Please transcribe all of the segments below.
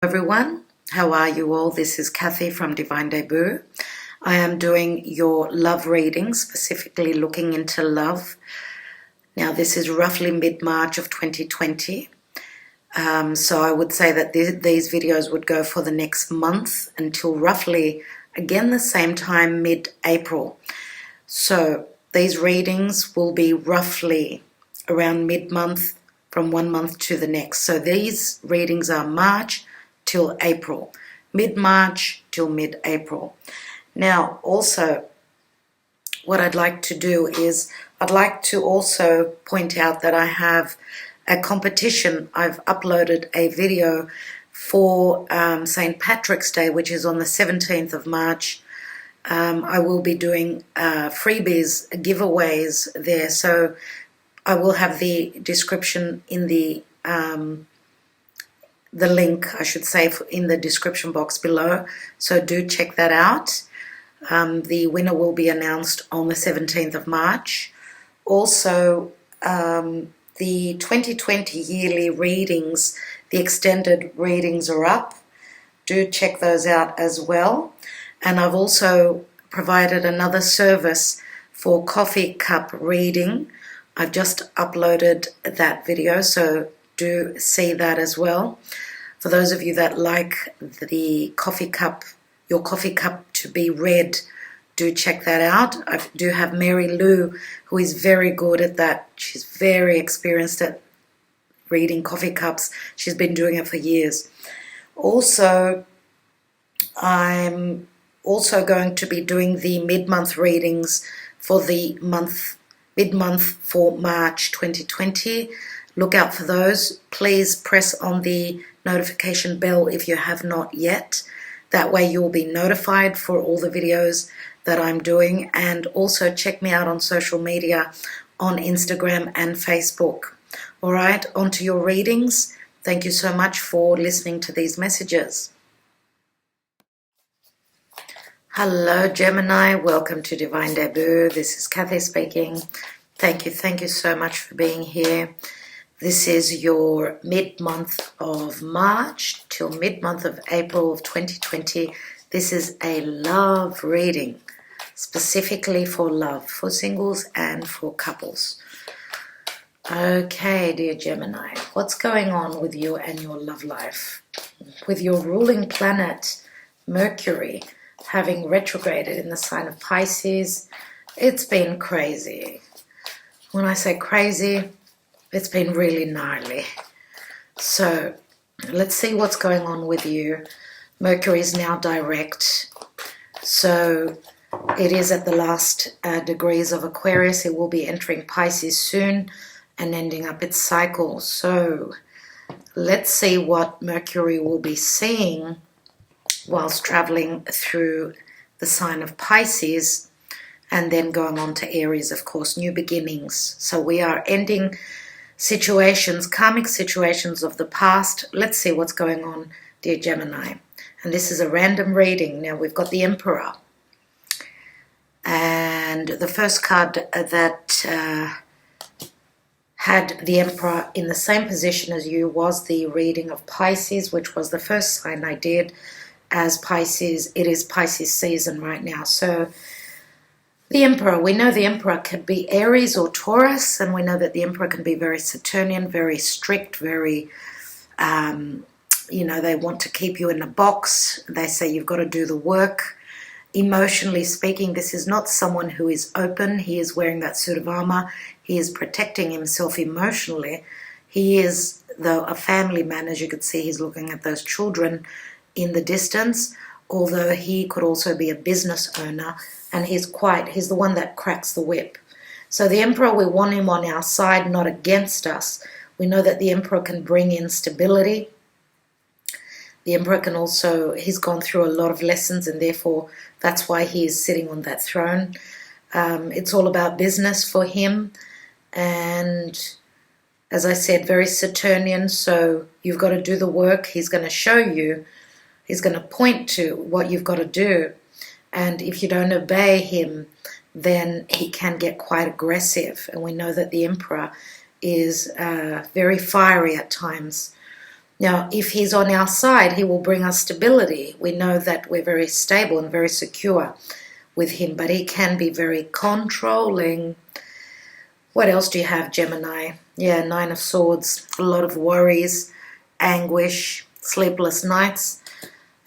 Everyone, how are you all? This is Kathy from Divine Debut. I am doing your love reading, specifically looking into love. Now this is roughly mid-March of 2020. So I would say that these videos would go for the next month until roughly, again, the same time, mid-April. So these readings will be roughly around mid-month from 1 month to the next. So these readings are March till April, mid-March till mid-April. Now, also, what I'd like to do is I'd like to also point out that I have a competition. I've uploaded a video for St. Patrick's Day, which is on the 17th of March. I will be doing freebies, giveaways there. So I will have the description in the link, I should say, in the description box below. So do check that out. The winner will be announced on the 17th of March. Also, the 2020 yearly readings, the extended readings are up. Do check those out as well. And I've also provided another service for coffee cup reading. I've just uploaded that video, so do see that as well. For those of you that like the coffee cup, your coffee cup to be read, do check that out. I do have Mary Lou, who is very good at that. She's very experienced at reading coffee cups. She's been doing it for years. Also, I'm also going to be doing the mid-month readings for the mid-month for March 2020. Look out for those. Please press on the notification bell if you have not yet. That way you'll be notified for all the videos that I'm doing. And also check me out on social media on Instagram and Facebook. All right, on to your readings. Thank you so much for listening to these messages. Hello, Gemini. Welcome to Divine Debut. This is Kathy speaking. Thank you so much for being here. This is your mid-month of March till mid-month of April of 2020. This is a love reading, specifically for love, for singles and for couples. Okay, dear Gemini, what's going on with you and your love life? With your ruling planet, Mercury, having retrograded in the sign of Pisces, it's been crazy. When I say crazy, it's been really gnarly. So let's see what's going on with you. Mercury is now direct. So it is at the last degrees of Aquarius. It will be entering Pisces soon and ending up its cycle. So let's see what Mercury will be seeing whilst traveling through the sign of Pisces and then going on to Aries, of course, new beginnings. So we are ending situations, karmic situations of the past. Let's see what's going on, dear Gemini. And this is a random reading. Now we've got the Emperor. And the first card that had the Emperor in the same position as you was the reading of Pisces, which was the first sign I did as Pisces. It is Pisces season right now. So the Emperor, we know the Emperor can be Aries or Taurus, and we know that the Emperor can be very Saturnian, very strict, very, they want to keep you in a box. They say you've got to do the work. Emotionally speaking, this is not someone who is open. He is wearing that suit of armor. He is protecting himself emotionally. He is, though, a family man. As you could see, he's looking at those children in the distance, although he could also be a business owner. And he's the one that cracks the whip. So the Emperor, we want him on our side, not against us. We know that the Emperor can bring in stability. The Emperor can also, he's gone through a lot of lessons, and therefore that's why he is sitting on that throne. It's all about business for him. And as I said, very Saturnian, so you've got to do the work. He's going to show you, he's going to point to what you've got to do. And if you don't obey him, then he can get quite aggressive. And we know that the Emperor is very fiery at times. Now, if he's on our side, he will bring us stability. We know that we're very stable and very secure with him, but he can be very controlling. What else do you have, Gemini? Yeah, Nine of Swords, a lot of worries, anguish, sleepless nights.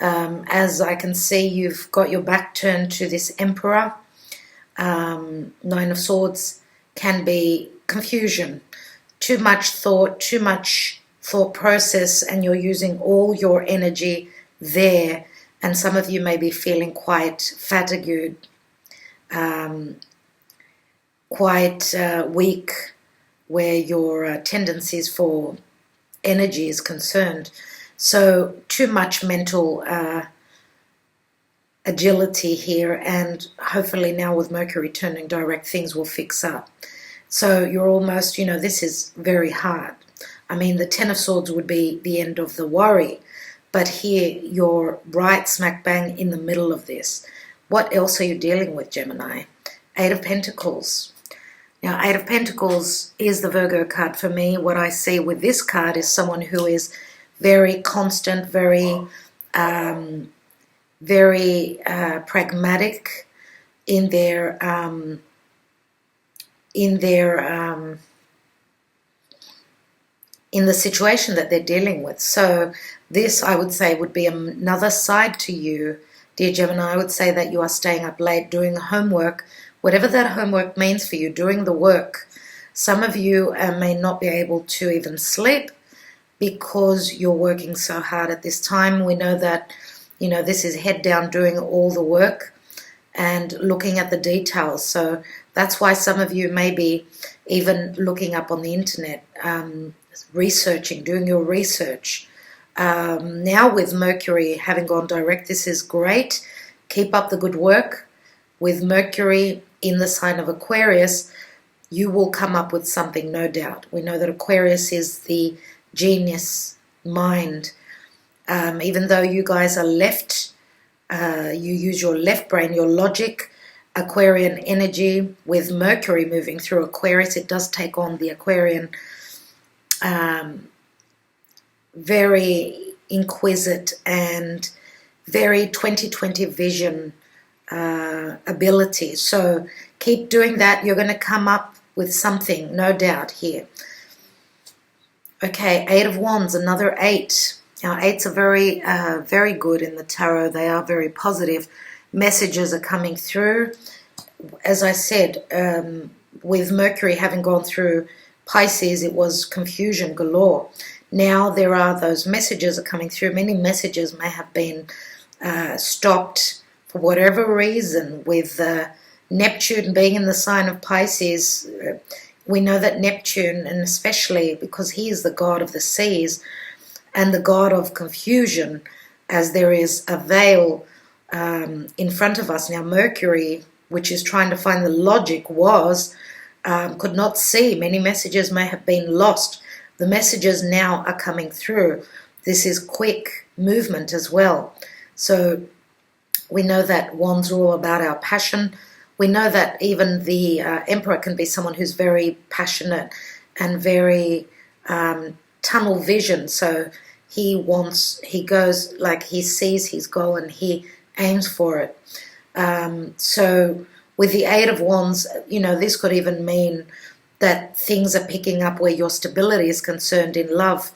As I can see, you've got your back turned to this Emperor. Nine of Swords can be confusion, too much thought process, and you're using all your energy there. And some of you may be feeling quite fatigued, quite weak, where your tendencies for energy is concerned. So too much mental agility here, and hopefully now with Mercury turning direct, things will fix up. So you're almost, this is very hard. I mean, the Ten of Swords would be the end of the worry, but here you're right smack bang in the middle of this. What else are you dealing with, Gemini? Eight of Pentacles. Now, Eight of Pentacles is the Virgo card for me. What I see with this card is someone who is very constant, very pragmatic in their in the situation that they're dealing with. So this, I would say, would be another side to you, dear Gemini. I would say that you are staying up late doing homework, whatever that homework means for you, doing the work. Some of you may not be able to even sleep because you're working so hard at this time. We know that, this is head down doing all the work and looking at the details. So that's why some of you may be even looking up on the internet, researching, doing your research. Now with Mercury having gone direct, this is great. Keep up the good work. With Mercury in the sign of Aquarius, you will come up with something, no doubt. We know that Aquarius is the genius mind. Even though you guys are left, you use your left brain, your logic, Aquarian energy. With Mercury moving through Aquarius, it does take on the Aquarian very inquisitive and very 2020 vision ability. So keep doing that. You're going to come up with something, no doubt here. Okay, Eight of Wands, another 8. Now, 8s are very good in the tarot. They are very positive. Messages are coming through. As I said, with Mercury having gone through Pisces, it was confusion galore. Now there are those messages are coming through. Many messages may have been stopped for whatever reason. With Neptune being in the sign of Pisces, we know that Neptune, and especially because he is the god of the seas and the god of confusion, as there is a veil in front of us. Now Mercury, which is trying to find the logic, could not see. Many messages may have been lost. The messages now are coming through. This is quick movement as well. So we know that Wands are all about our passion. We know that even the Emperor can be someone who's very passionate and very tunnel vision. So he goes, like, he sees his goal and he aims for it. So with the Eight of Wands, this could even mean that things are picking up where your stability is concerned in love,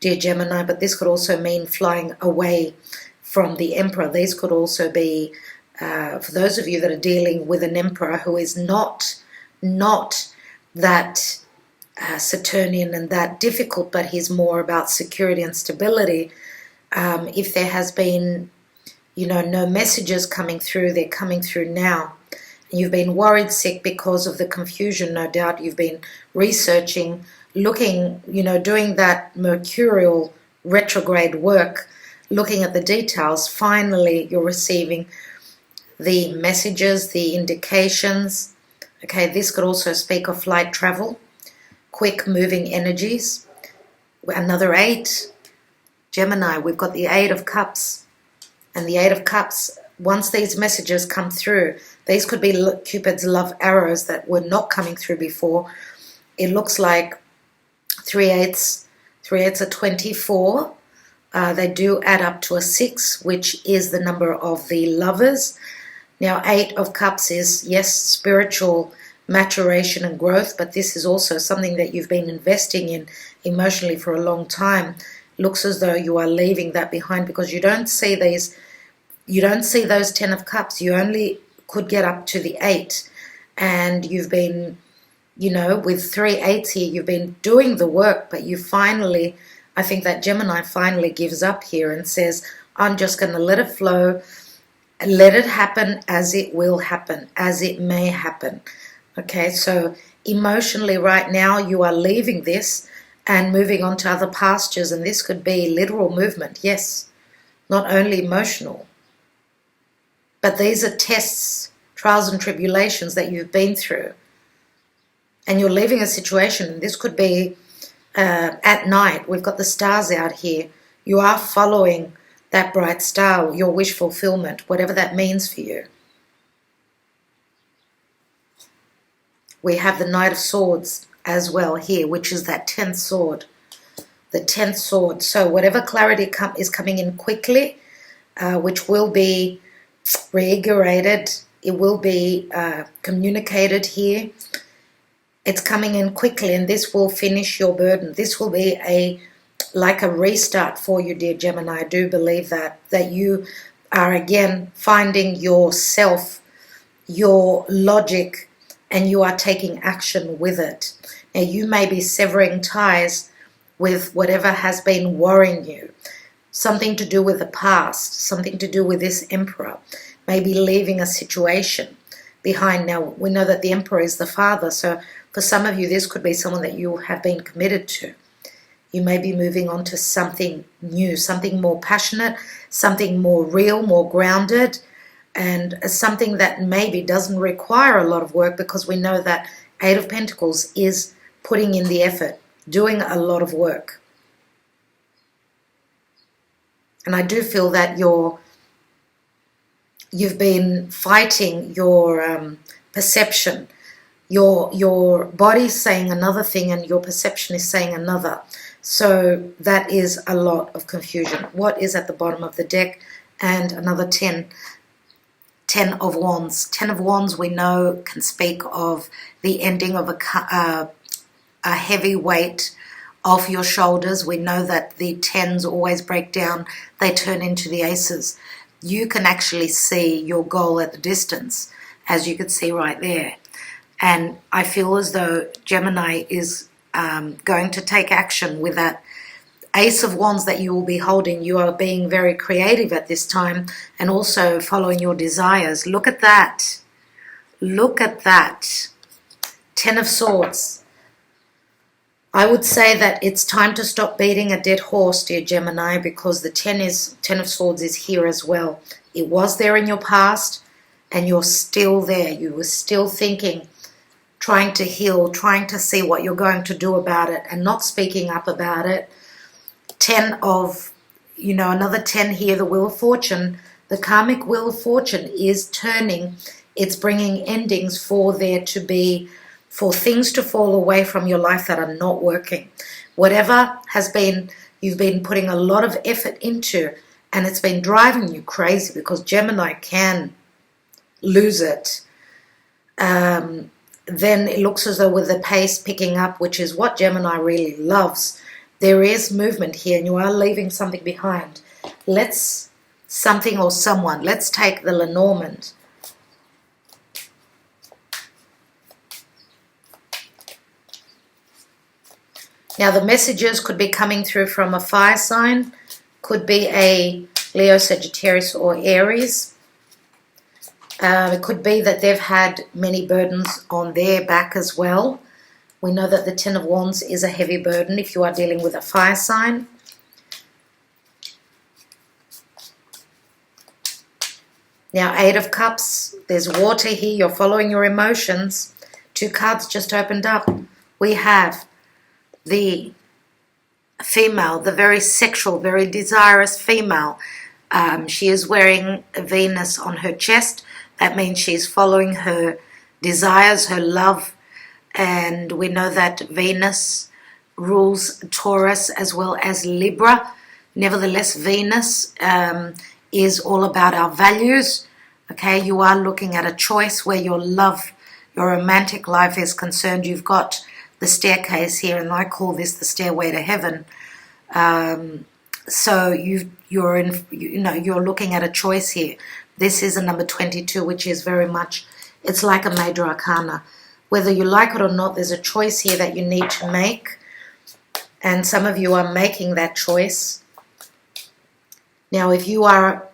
dear Gemini, but this could also mean flying away from the Emperor. These could also be, for those of you that are dealing with an Emperor who is not that Saturnian and that difficult, but he's more about security and stability. If there has been, no messages coming through, they're coming through now. You've been worried sick because of the confusion, no doubt. You've been researching, looking, doing that mercurial retrograde work, looking at the details. Finally, you're receiving the messages, the indications. Okay, this could also speak of flight travel, quick moving energies. Another 8. Gemini, we've got the 8 of Cups. And the 8 of Cups, once these messages come through, these could be Cupid's love arrows that were not coming through before. It looks like 3/8. 3/8 are 24. They do add up to a 6, which is the number of the lovers. Now, 8 of Cups is, yes, spiritual maturation and growth, but this is also something that you've been investing in emotionally for a long time. Looks as though you are leaving that behind because you don't see those 10 of Cups. You only could get up to the 8, and you've been, with 3 8s here, you've been doing the work, but you finally, I think that Gemini finally gives up here and says, I'm just going to let it flow, let it happen as it will happen, as it may happen. Okay, so emotionally right now you are leaving this and moving on to other pastures, and this could be literal movement, yes, not only emotional. But these are tests, trials and tribulations that you've been through. And you're leaving a situation, and this could be at night. We've got the stars out here. You are following that bright star, your wish fulfillment, whatever that means for you. We have the Knight of Swords as well here, which is that 10th sword. The 10th sword. So whatever clarity is coming in quickly, which will be reiterated, it will be communicated here. It's coming in quickly, and this will finish your burden. This will be like a restart for you, dear Gemini. I do believe that you are again finding yourself, your logic, and you are taking action with it. Now, you may be severing ties with whatever has been worrying you. Something to do with the past, something to do with this Emperor. Maybe leaving a situation behind. Now, we know that the Emperor is the father, so for some of you, this could be someone that you have been committed to. You may be moving on to something new, something more passionate, something more real, more grounded, and something that maybe doesn't require a lot of work, because we know that 8 of Pentacles is putting in the effort, doing a lot of work. And I do feel that you've been fighting your perception. Your body's saying another thing and your perception is saying another. So that is a lot of confusion. What is at the bottom of the deck? And another 10 of Wands. 10 of Wands, we know, can speak of the ending of a heavy weight off your shoulders. We know that the 10s always break down. They turn into the aces. You can actually see your goal at the distance, as you can see right there. And I feel as though Gemini is going to take action with that Ace of Wands that you will be holding. You are being very creative at this time and also following your desires. Look at that. Look at that. 10 of Swords. I would say that it's time to stop beating a dead horse, dear Gemini, because the 10 of Swords is here as well. It was there in your past and you're still there. You were still thinking, trying to heal, trying to see what you're going to do about it and not speaking up about it. 10 of, another 10 here, the Wheel of Fortune. The karmic Wheel of Fortune is turning. It's bringing endings for things to fall away from your life that are not working. Whatever you've been putting a lot of effort into, and it's been driving you crazy, because Gemini can lose it. Then it looks as though with the pace picking up, which is what Gemini really loves, there is movement here and you are leaving something behind. Let's take the Lenormand. Now the messages could be coming through from a fire sign, could be a Leo, Sagittarius or Aries. It could be that they've had many burdens on their back as well. We know that the 10 of Wands is a heavy burden if you are dealing with a fire sign. Now 8 of Cups, there's water here, you're following your emotions. 2 cards just opened up. We have the female, the very sexual, very desirous female. She is wearing Venus on her chest. That means she's following her desires, her love. And we know that Venus rules Taurus as well as Libra. Nevertheless, Venus is all about our values. Okay, you are looking at a choice where your love, your romantic life is concerned. You've got the staircase here, and I call this the stairway to heaven. So you're looking at a choice here. This is a number 22, which is very much, it's like a major arcana. Whether you like it or not, there's a choice here that you need to make. And some of you are making that choice. Now, if you are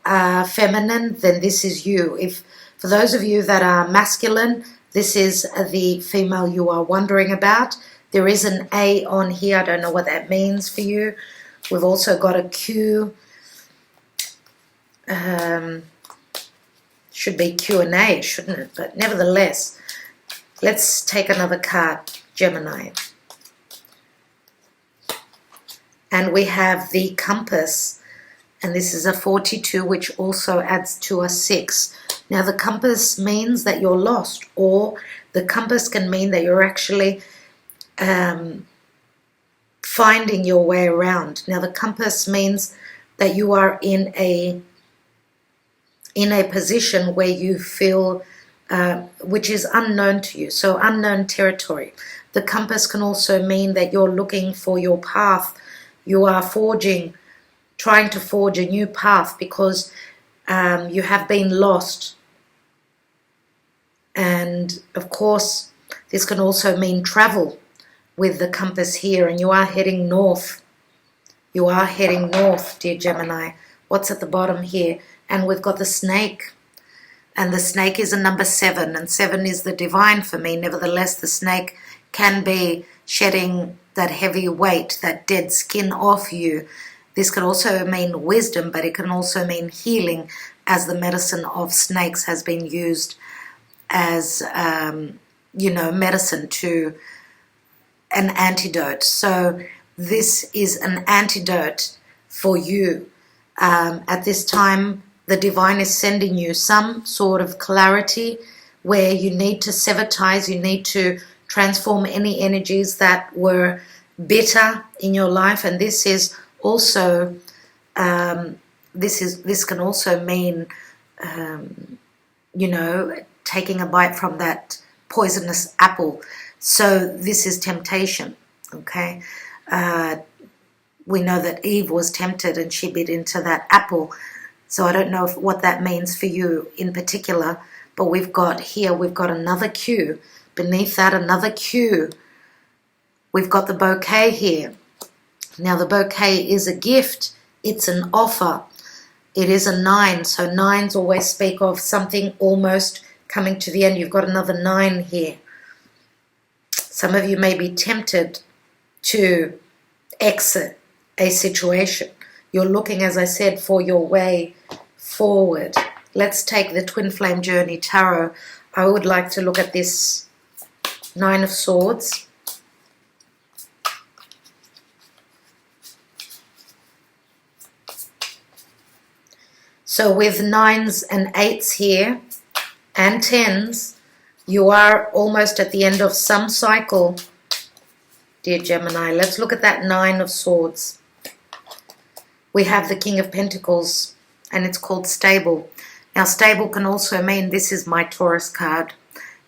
feminine, then this is you. If for those of you that are masculine, this is the female you are wondering about. There is an A on here. I don't know what that means for you. We've also got a Q. Should be Q and A, shouldn't it? But nevertheless, let's take another card, Gemini. And we have the compass. And this is a 42, which also adds to a 6. Now, the compass means that you're lost, or the compass can mean that you're actually finding your way around. Now, the compass means that you are in a position where you feel, which is unknown to you, so unknown territory. The compass can also mean that you're looking for your path. You are trying to forge a new path because you have been lost. And of course, this can also mean travel with the compass here, and you are heading north. You are heading north, dear Gemini. What's at the bottom here? And we've got the snake. And the snake is a number 7, and 7 is the divine for me. Nevertheless, the snake can be shedding that heavy weight, that dead skin off you. This can also mean wisdom, but it can also mean healing, as the medicine of snakes has been used as, medicine to an antidote. So this is an antidote for you. At this time, the divine is sending you some sort of clarity where you need to sever ties, you need to transform any energies that were bitter in your life. And this is also this can also mean taking a bite from that poisonous apple. So this is temptation. Okay, we know that Eve was tempted and she bit into that apple. So I don't know what that means for you in particular, but we've got another Q. Beneath that, another Q. We've got the bouquet here. Now, the bouquet is a gift. It's an offer. It is a 9. So 9s always speak of something almost coming to the end. You've got another 9 here. Some of you may be tempted to exit a situation. You're looking, as I said, for your way forward. Let's take the Twin Flame Journey Tarot. I would like to look at this 9 of Swords. So with 9s and 8s here and 10s, you are almost at the end of some cycle, dear Gemini. Let's look at that 9 of Swords. We have the King of Pentacles, and it's called stable. Now, stable can also mean, this is my Taurus card.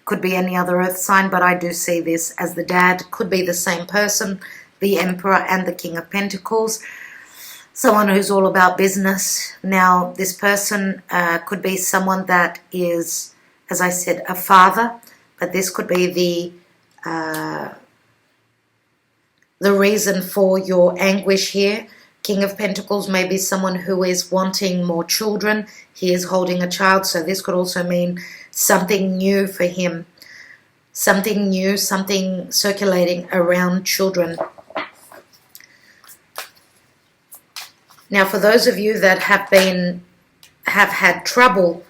Could be any other earth sign, but I do see this as the dad. Could be the same person, the Emperor and the King of Pentacles. Someone who's all about business. Now, this person could be someone that is, as I said, a father, but this could be the reason for your anguish here. King of Pentacles may be someone who is wanting more children. He is holding a child, so this could also mean something new for him. Something new, something circulating around children. Now, for those of you that have had trouble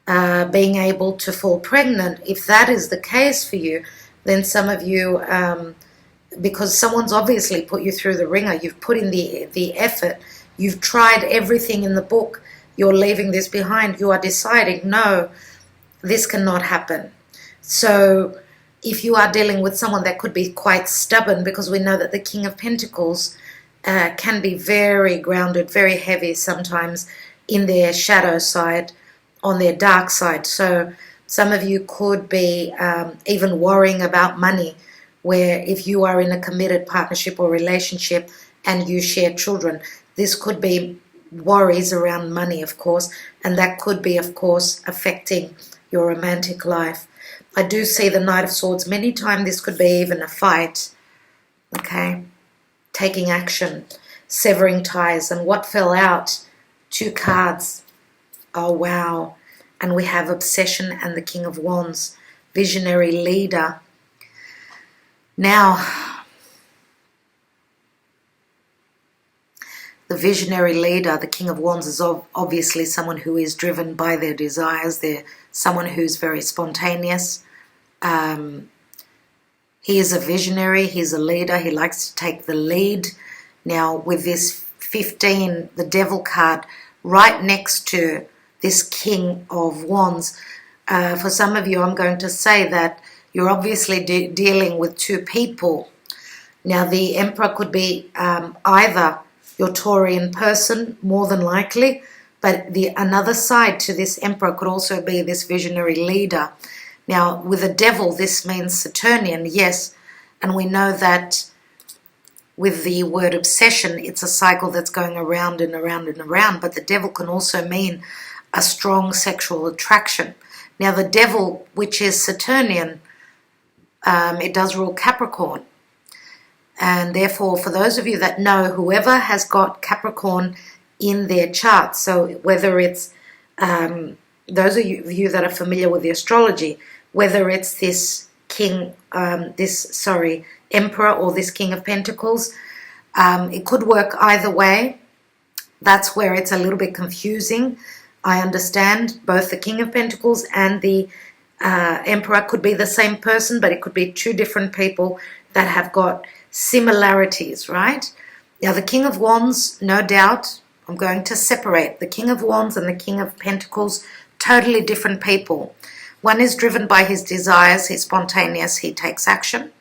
being able to fall pregnant, if that is the case for you, then some of you, because someone's obviously put you through the ringer, you've put in the effort, you've tried everything in the book, you're leaving this behind, you are deciding, no, this cannot happen. So if you are dealing with someone that could be quite stubborn, because we know that the King of Pentacles can be very grounded, very heavy sometimes in their shadow side, on their dark side. So some of you could be even worrying about money, where if you are in a committed partnership or relationship and you share children, this could be worries around money, of course, and that could be, of course, affecting your romantic life. I do see the Knight of Swords. Many times this could be even a fight, okay? Taking action, severing ties. And what fell out? 2 cards. Oh, wow. And we have Obsession and the King of Wands, visionary leader. Now, the visionary leader, the King of Wands, is obviously someone who is driven by their desires. They're someone who's very spontaneous. He is a visionary. He's a leader. He likes to take the lead. Now, with this 15, the Devil card, right next to this King of Wands, for some of you, I'm going to say that you're obviously dealing with 2 people. Now, the Emperor could be either your Taurian person, more than likely, but another side to this Emperor could also be this visionary leader. Now, with the Devil, this means Saturnian, yes, and we know that with the word obsession, it's a cycle that's going around and around and around, but the Devil can also mean a strong sexual attraction. Now, the Devil, which is Saturnian, it does rule Capricorn. And therefore, for those of you that know, whoever has got Capricorn in their chart, so whether it's those of you that are familiar with the astrology, whether it's this Emperor or this King of Pentacles, it could work either way. That's where it's a little bit confusing. I understand both the King of Pentacles and the Emperor could be the same person, but it could be 2 different people that have got similarities, right? Now, the King of Wands, no doubt, I'm going to separate the King of Wands and the King of Pentacles, totally different people. One is driven by his desires, he's spontaneous, he takes action.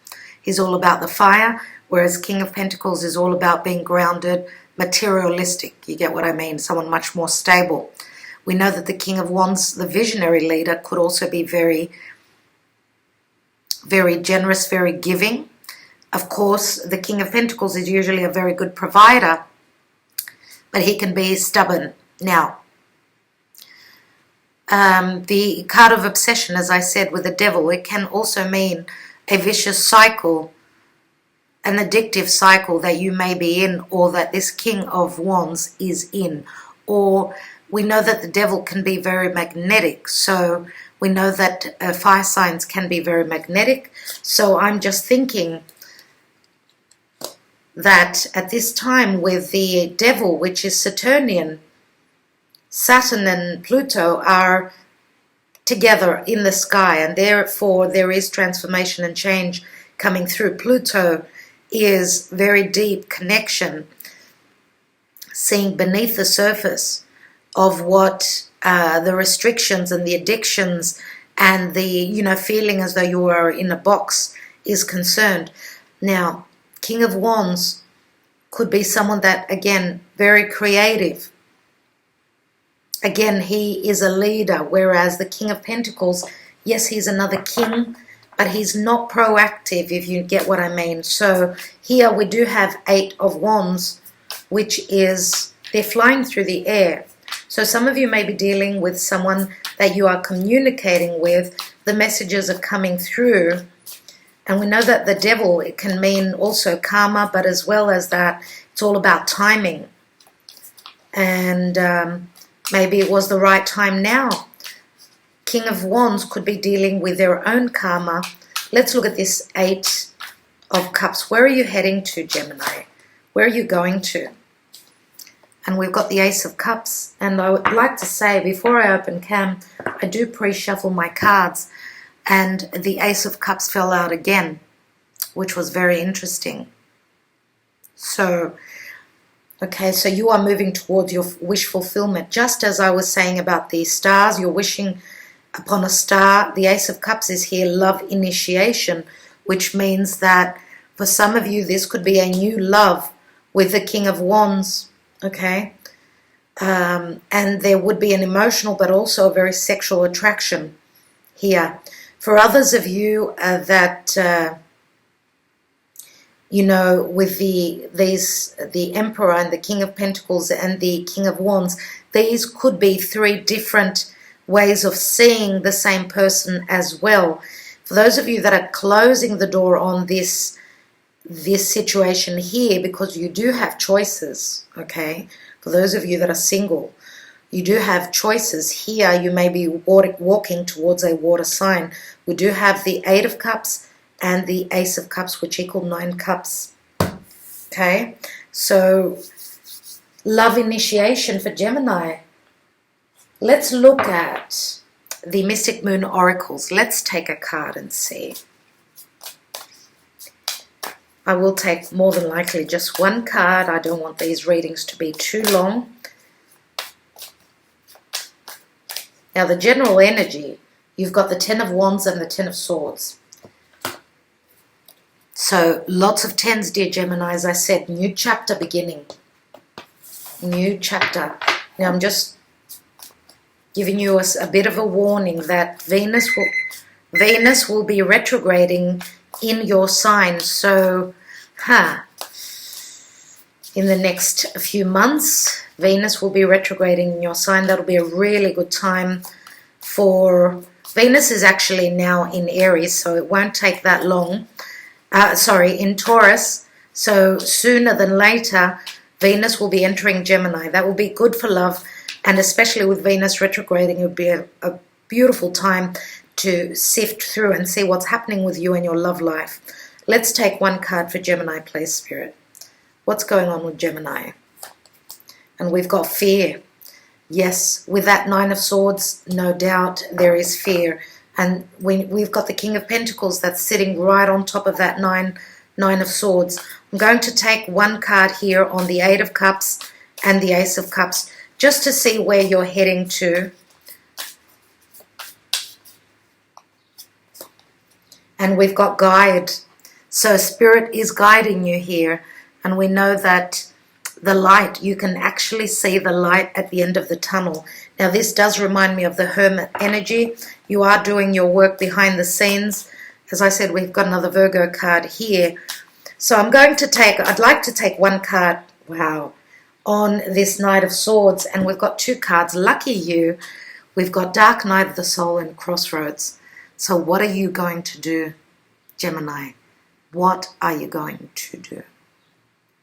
He's all about the fire, whereas King of Pentacles is all about being grounded, materialistic. You get what I mean? Someone much more stable. We know that the King of Wands, the visionary leader, could also be very, very generous, very giving. Of course, the King of Pentacles is usually a very good provider, but he can be stubborn. Now, the card of obsession, as I said, with the Devil, it can also mean a vicious cycle, an addictive cycle that you may be in, or that this King of Wands is in. Or we know that the Devil can be very magnetic, so we know that fire signs can be very magnetic. So I'm just thinking that at this time with the Devil, which is Saturnian, Saturn and Pluto are together in the sky, and therefore there is transformation and change coming through. Pluto is very deep connection, seeing beneath the surface of what the restrictions and the addictions and the, feeling as though you are in a box is concerned. Now, King of Wands could be someone that, again, very creative. Again, he is a leader, whereas the King of Pentacles, yes, he's another king, but he's not proactive, if you get what I mean. So here we do have 8 of Wands, which is, they're flying through the air. So some of you may be dealing with someone that you are communicating with. The messages are coming through. And we know that the Devil, it can mean also karma, but as well as that, it's all about timing. And maybe it was the right time now. King of Wands could be dealing with their own karma. Let's look at this 8 of Cups. Where are you heading to, Gemini? Where are you going to? And we've got the Ace of Cups. And I would like to say, before I open cam, I do pre-shuffle my cards. And the Ace of Cups fell out again, which was very interesting. So, okay, so you are moving towards your wish fulfillment. Just as I was saying about the stars, you're wishing upon a star. The Ace of Cups is here, love initiation, which means that for some of you, this could be a new love with the King of Wands, okay? And there would be an emotional but also a very sexual attraction here. For others of you that, you know, with the Emperor and the King of Pentacles and the King of Wands, these could be three different ways of seeing the same person as well. For those of you that are closing the door on this situation here, because you do have choices, okay? For those of you that are single, you do have choices. Here you may be walking towards a water sign. We do have the Eight of Cups and the Ace of Cups, which equal 9 cups. Okay, so love initiation for Gemini. Let's look at the Mystic Moon Oracles. Let's take a card and see. I will take more than likely just one card. I don't want these readings to be too long. Now the general energy, you've got the Ten of Wands and the Ten of Swords. So lots of tens, dear Gemini. As I said, new chapter beginning. New chapter. Now I'm just giving you a bit of a warning that Venus will be retrograding in your sign. So, in the next few months, Venus will be retrograding in your sign. That'll be a really good time for... Venus is actually now in Aries, so it won't take that long. In Taurus. So sooner than later, Venus will be entering Gemini. That will be good for love, and especially with Venus retrograding, it would be a beautiful time to sift through and see what's happening with you and your love life. Let's take one card for Gemini, please, Spirit. What's going on with Gemini? And we've got fear. Yes, with that Nine of Swords, no doubt there is fear. And we've got the King of Pentacles that's sitting right on top of that Nine of Swords. I'm going to take one card here on the Eight of Cups and the Ace of Cups, just to see where you're heading to. And we've got guide. So Spirit is guiding you here. And we know that the light, you can actually see the light at the end of the tunnel. Now this does remind me of the Hermit energy. You are doing your work behind the scenes. As I said, we've got another Virgo card here. So I'd like to take one card, wow, on this Knight of Swords. And we've got two cards, lucky you. We've got Dark Night of the Soul and Crossroads. So what are you going to do, Gemini? What are you going to do?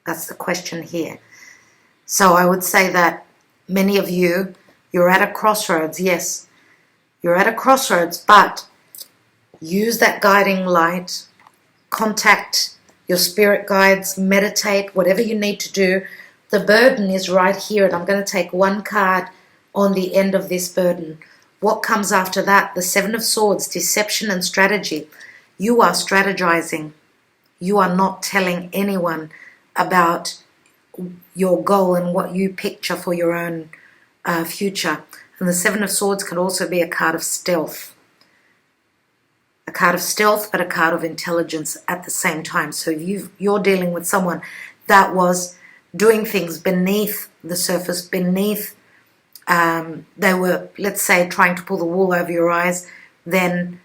That's the question here. So I would say that many of you, you're at a crossroads. Yes, you're at a crossroads, but use that guiding light. Contact your spirit guides, meditate, whatever you need to do. The burden is right here, and I'm going to take one card on the end of this burden. What comes after that? The Seven of Swords, deception and strategy. You are strategizing. You are not telling anyone about your goal and what you picture for your own future. And the Seven of Swords can also be a card of stealth. A card of stealth, but a card of intelligence at the same time. So you're dealing with someone that was doing things beneath the surface, beneath, they were, let's say, trying to pull the wool over your eyes. Then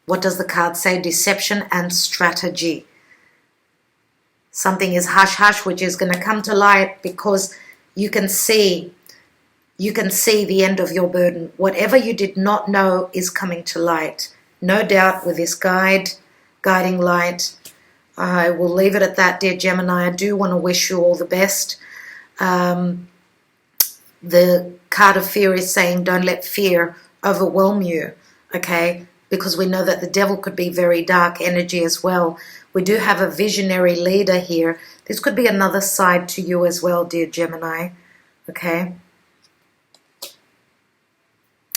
what does the card say? Deception and strategy. Something is hush-hush, which is going to come to light because you can see the end of your burden. Whatever you did not know is coming to light. No doubt with this guiding light. I will leave it at that, dear Gemini. I do want to wish you all the best. The card of fear is saying don't let fear overwhelm you, okay? Because we know that the devil could be very dark energy as well. We do have a visionary leader here. This could be another side to you as well, dear Gemini, okay?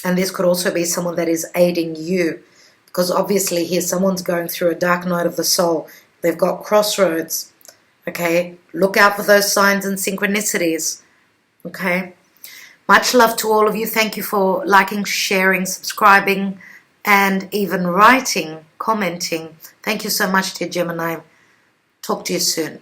And this could also be someone that is aiding you, because obviously here someone's going through a dark night of the soul. They've got crossroads, okay? Look out for those signs and synchronicities, okay? Much love to all of you. Thank you for liking, sharing, subscribing, and even writing, commenting. Thank you so much, dear Gemini. Talk to you soon.